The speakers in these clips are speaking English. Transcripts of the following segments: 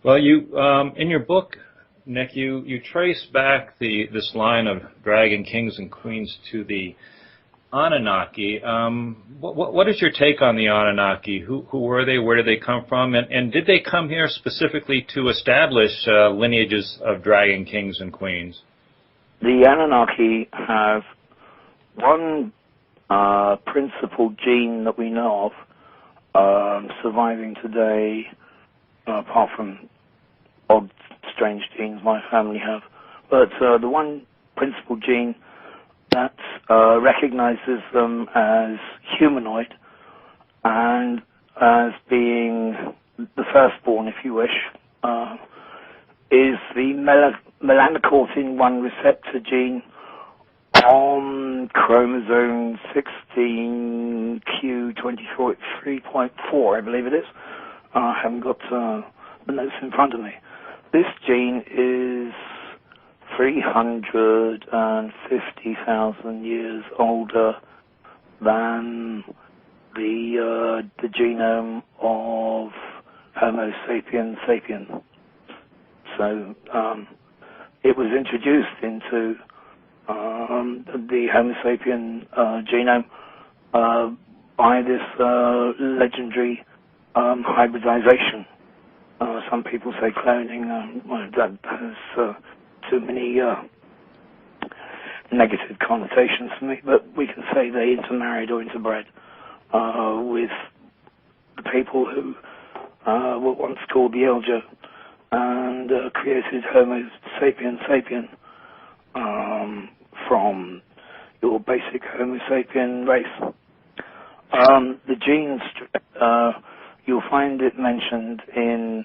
Well, you in your book, Nick, you trace back this line of dragon kings and queens to the Anunnaki. What is your take on the Anunnaki? Who were they? Where did they come from? And did they come here specifically to establish lineages of dragon kings and queens? The Anunnaki have one principal gene that we know of surviving today, apart from odd, strange genes my family have. But the one principal gene that recognizes them as humanoid and as being the firstborn, if you wish, is the melanocortin-1 receptor gene on chromosome 16q23.4, I believe it is. I haven't got the notes in front of me. This gene is 350,000 years older than the genome of Homo sapiens sapiens. So it was introduced into the Homo sapien genome by this legendary hybridization. Some people say cloning. Well, that has too many negative connotations for me, but we can say they intermarried or interbred with the people who were once called the Elder and created Homo sapien sapien from your basic Homo sapien race. The genes, you'll find it mentioned in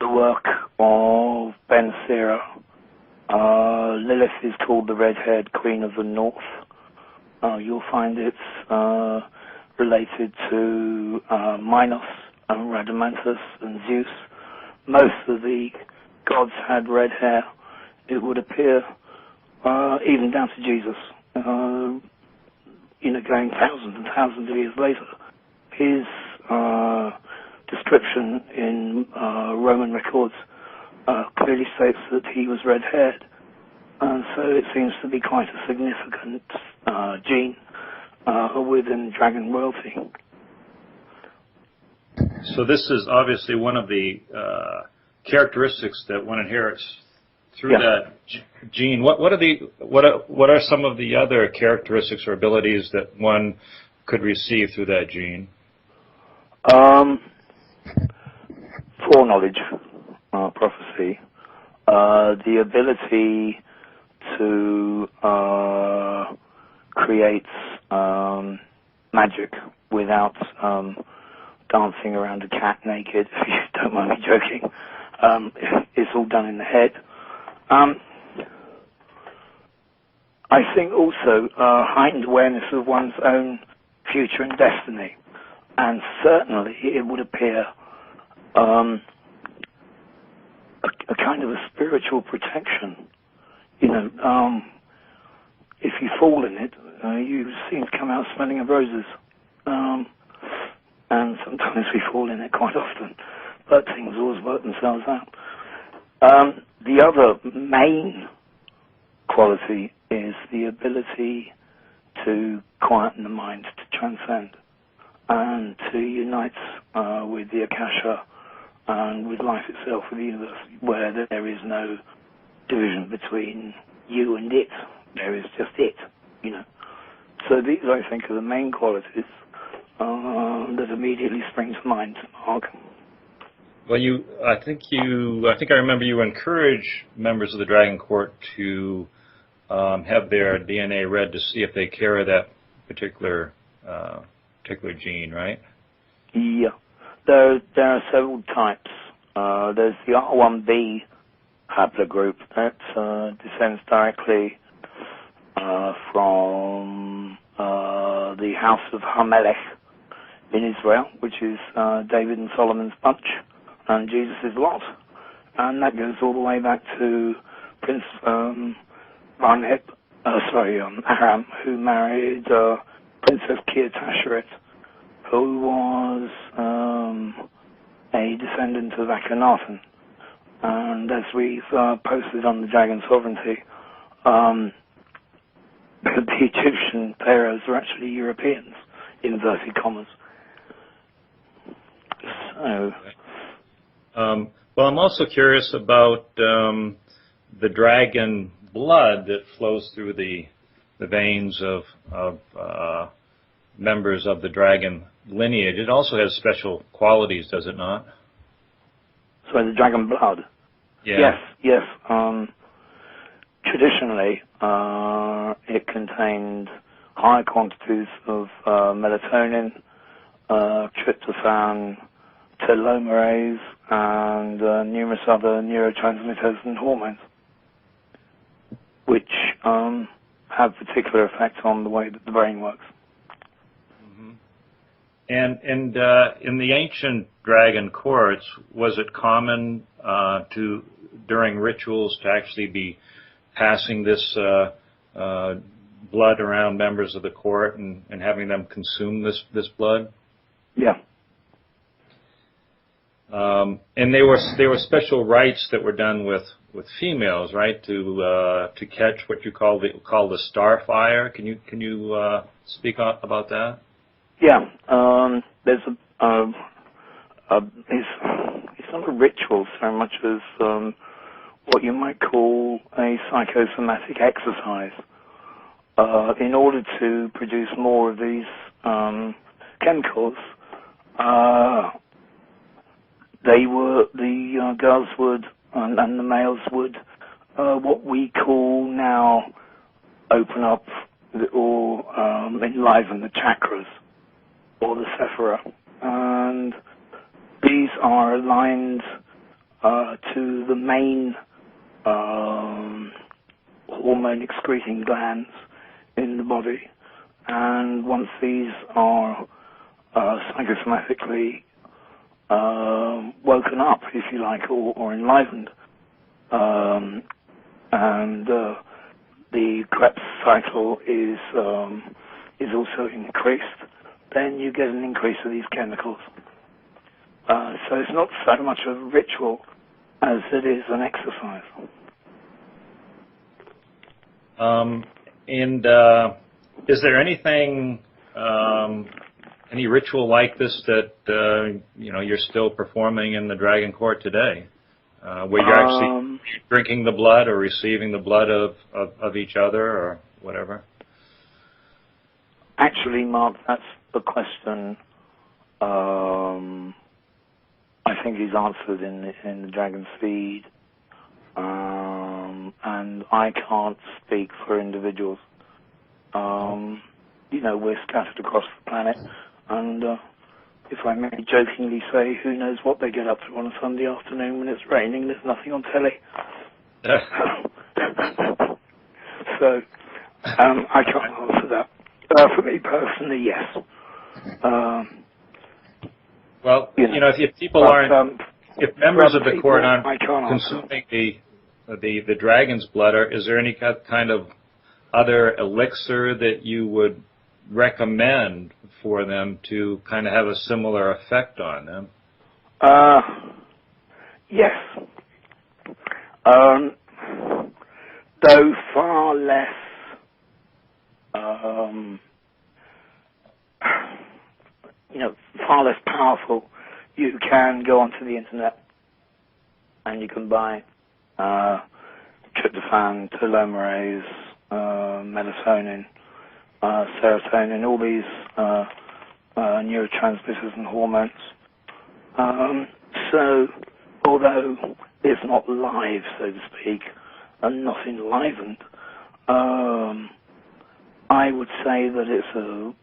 the work of Ben Sira. Lilith is called the red-haired queen of the north. You'll find it's related to Minos and Rhadamanthus and Zeus. Most of the gods had red hair. It would appear, even down to Jesus, going thousands and thousands of years later. His description in Roman records clearly states that he was red-haired, and so it seems to be quite a significant gene within dragon royalty. So this is obviously one of the characteristics that one inherits through that gene. What are some of the other characteristics or abilities that one could receive through that gene? Foreknowledge, prophecy, the ability to create magic without dancing around a cat naked, if you don't mind me joking. It's all done in the head. I think also heightened awareness of one's own future and destiny. And certainly it would appear a kind of a spiritual protection. If you fall in it, you seem to come out smelling of roses. And sometimes we fall in it quite often, but things always work themselves out. The other main quality is the ability to quieten the mind, to transcend, and to unite with the Akasha and with life itself, with the universe, where there is no division between you and it. There is just it, So these, I think, are the main qualities that immediately spring to mind, Mark. Well, I think I remember you encourage members of the Dragon Court to have their DNA read to see if they carry that particular gene, right? Yeah. There are several types. There's the R1b haplogroup that descends directly from the House of Hamelech in Israel, which is David and Solomon's bunch, and Jesus' lot. And that goes all the way back to Prince Aram, who married Princess Kirtasheret, who was a descendant of Akhenaten, And as we've posted on the Dragon Sovereignty, the Egyptian pharaohs are actually Europeans, inverted commas. So, well, I'm also curious about the dragon blood that flows through the veins of members of the dragon lineage. It also has special qualities, does it not? so the dragon blood. Yeah. Yes. Traditionally, it contained high quantities of melatonin, tryptophan, telomerase, and numerous other neurotransmitters and hormones, which have particular effects on the way that the brain works. Mm-hmm. And in the ancient dragon courts, was it common during rituals to actually be passing this blood around members of the court and having them consume this blood? Yeah. And there were special rites that were done with females, right? To catch what you call the star fire. Can you speak about that? Yeah. There's it's not a ritual so much as what you might call a psychosomatic exercise. In order to produce more of these chemicals, the girls would and the males would what we call now open up or enliven the chakras or the sephira, and these are aligned to the main hormone excreting glands in the body, and once these are psychosomatically woken up, if you like, or enlivened, and the Krebs cycle is also increased, then you get an increase of these chemicals. So it's not so much a ritual as it is an exercise. And is there anything, any ritual like this that you're still performing in the Dragon Court today, where you're actually drinking the blood or receiving the blood of each other or whatever? Actually, Mark, that's the question. I think is answered in the Dragon Seed, and I can't speak for individuals. We're scattered across the planet, and if I may jokingly say, who knows what they get up to on a Sunday afternoon when it's raining, there's nothing on telly. So, I can't answer that. For me personally, yes. Well, if people aren't, if members of the court aren't consuming the dragon's blood, is there any kind of other elixir that you would recommend for them to kind of have a similar effect on them? Yes. Though far less far less powerful. You can go onto the internet and you can buy tryptophan, telomerase, melatonin, serotonin, all these neurotransmitters and hormones. So, although it's not live, so to speak, and not enlivened, I would say that it's an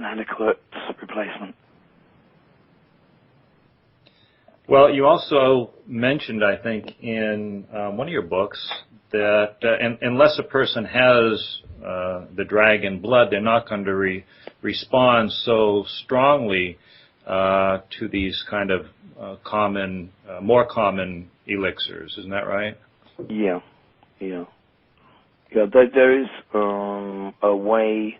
adequate replacement. Well, you also mentioned, I think, in one of your books that unless a person has the dragon blood, they're not going to respond so strongly to these kind of more common elixirs. Isn't that right? Yeah. There is a way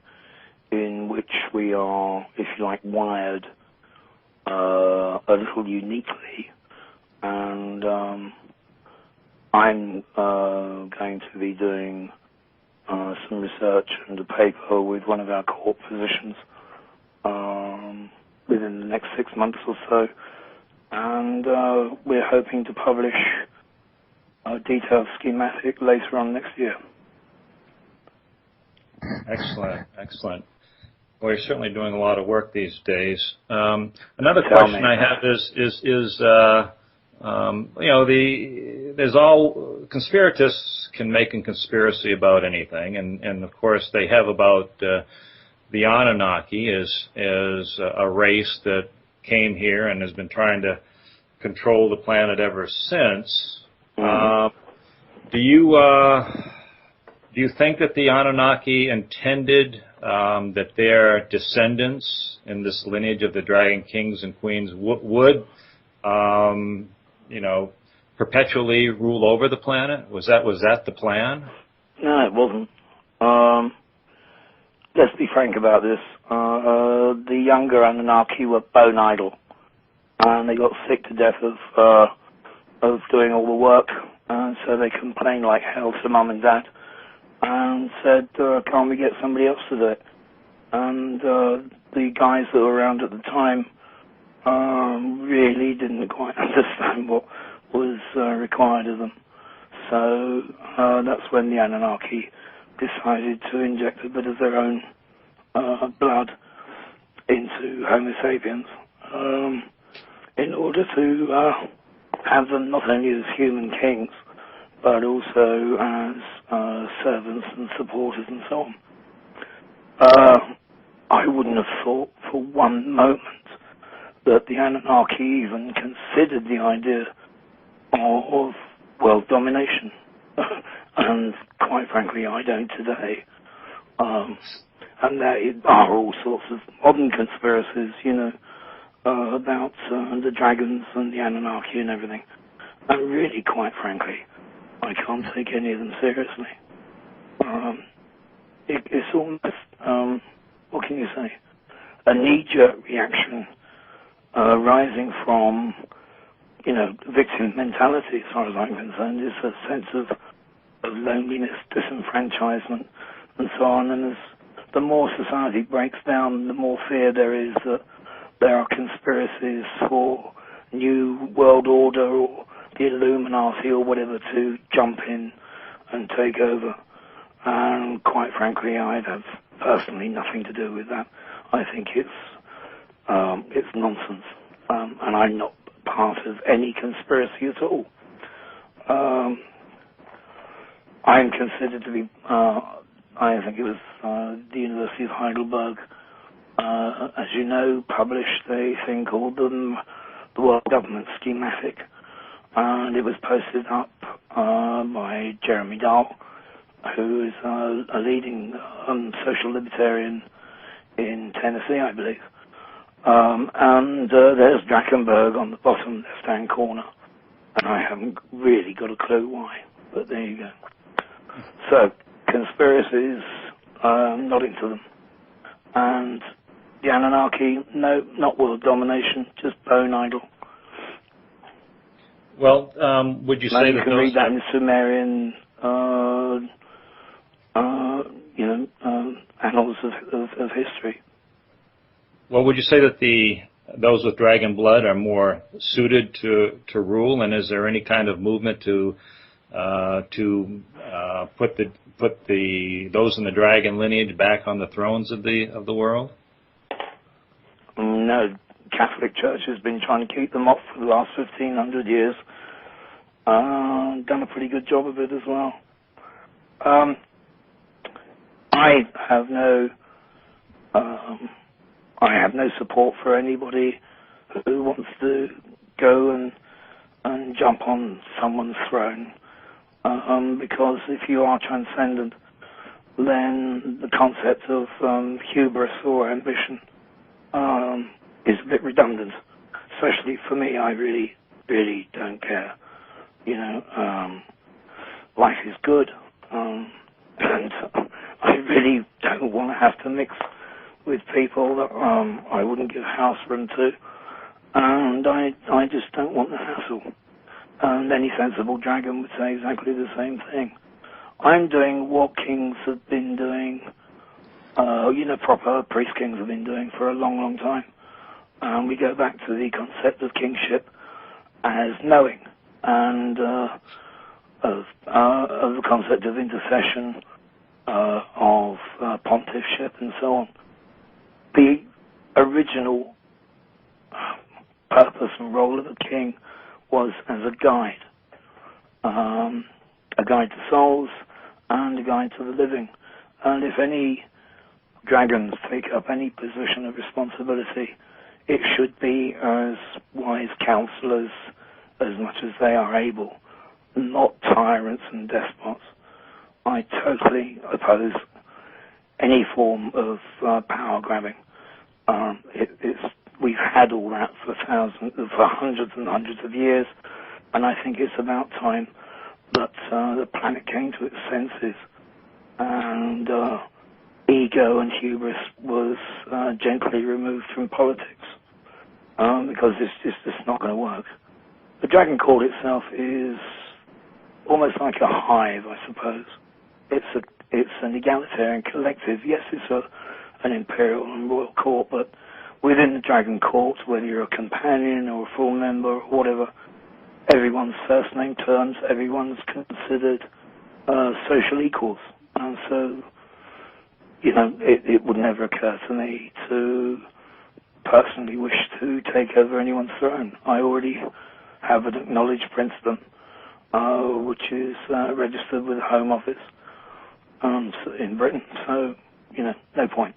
in which we are, if you like, wired a little uniquely, and I'm going to be doing some research and a paper with one of our court physicians within the next 6 months or so, and we're hoping to publish a detailed schematic later on next year. Excellent, excellent. Well, you're certainly doing a lot of work these days. Another question I have is there's all conspiratists can make a conspiracy about anything, and of course they have about the Anunnaki as a race that came here and has been trying to control the planet ever since. Do you think that the Anunnaki intended that their descendants in this lineage of the dragon kings and queens would perpetually rule over the planet? Was that the plan? No, it wasn't. Let's be frank about this. The younger Anunnaki were bone idle, and they got sick to death of doing all the work, and so they complained like hell to mum and dad, and said, can't we get somebody else to do it? And the guys that were around at the time really didn't quite understand what was required of them. So that's when the Anunnaki decided to inject a bit of their own blood into Homo sapiens in order to have them not only as human kings, but also as servants and supporters and so on. I wouldn't have thought for one moment that the Anunnaki even considered the idea of world domination. And quite frankly, I don't today. And there are all sorts of modern conspiracies, about the dragons and the Anunnaki and everything. And really, quite frankly, I can't take any of them seriously. It's almost, what can you say, a knee-jerk reaction rising from, victim mentality, as far as I'm concerned. It's a sense of loneliness, disenfranchisement, and so on. And as the more society breaks down, the more fear there is that there are conspiracies for new world order or the Illuminati or whatever to jump in and take over. And quite frankly, I'd have personally nothing to do with that. I think it's nonsense, and I'm not part of any conspiracy at all. I'm considered to be, I think it was the University of Heidelberg, as you know, published a thing called the World Government Schematic, and it was posted up by Jeremy Dahl, who is a leading social libertarian in Tennessee, I believe. And there's Drakenberg on the bottom left-hand corner, and I haven't really got a clue why, but there you go. So, conspiracies, not into them. And the Anunnaki, no, not world domination, just bone idle. Well, would you say you that can those read that in Sumerian, annals of history. Well, would you say that those with dragon blood are more suited to rule, and is there any kind of movement to put those in the dragon lineage back on the thrones of the world? No, Catholic Church has been trying to keep them off for the last 1,500 years. Done a pretty good job of it as well. I have no support for anybody who wants to go and jump on someone's throne, because if you are transcendent, then the concept of hubris or ambition is a bit redundant. Especially for me, I really, really don't care. Life is good, and I really don't want to have to mix with people that I wouldn't give house room to, and I just don't want the hassle. and any sensible dragon would say exactly the same thing. I'm doing what kings have been doing, proper priest kings have been doing for a long, long time. We go back to the concept of kingship as knowing, and of the concept of intercession, of pontiffship, and so on. The original purpose and role of a king was as a guide to souls and a guide to the living. And if any dragons take up any position of responsibility, it should be as wise counselors as much as they are able, not tyrants and despots. I totally oppose any form of power grabbing. We've had all that for hundreds and hundreds of years, and I think it's about time that the planet came to its senses, and ego and hubris was gently removed from politics, because it's just not going to work. The dragon court itself is almost like a hive, I suppose. It's an egalitarian collective. Yes, it's an imperial and royal court, but within the dragon court, whether you're a companion or a full member or whatever, everyone's first name terms, everyone's considered social equals. And so, it would never occur to me to personally wish to take over anyone's throne. I already have an acknowledged princedom, which is registered with the Home Office in Britain. So, no point.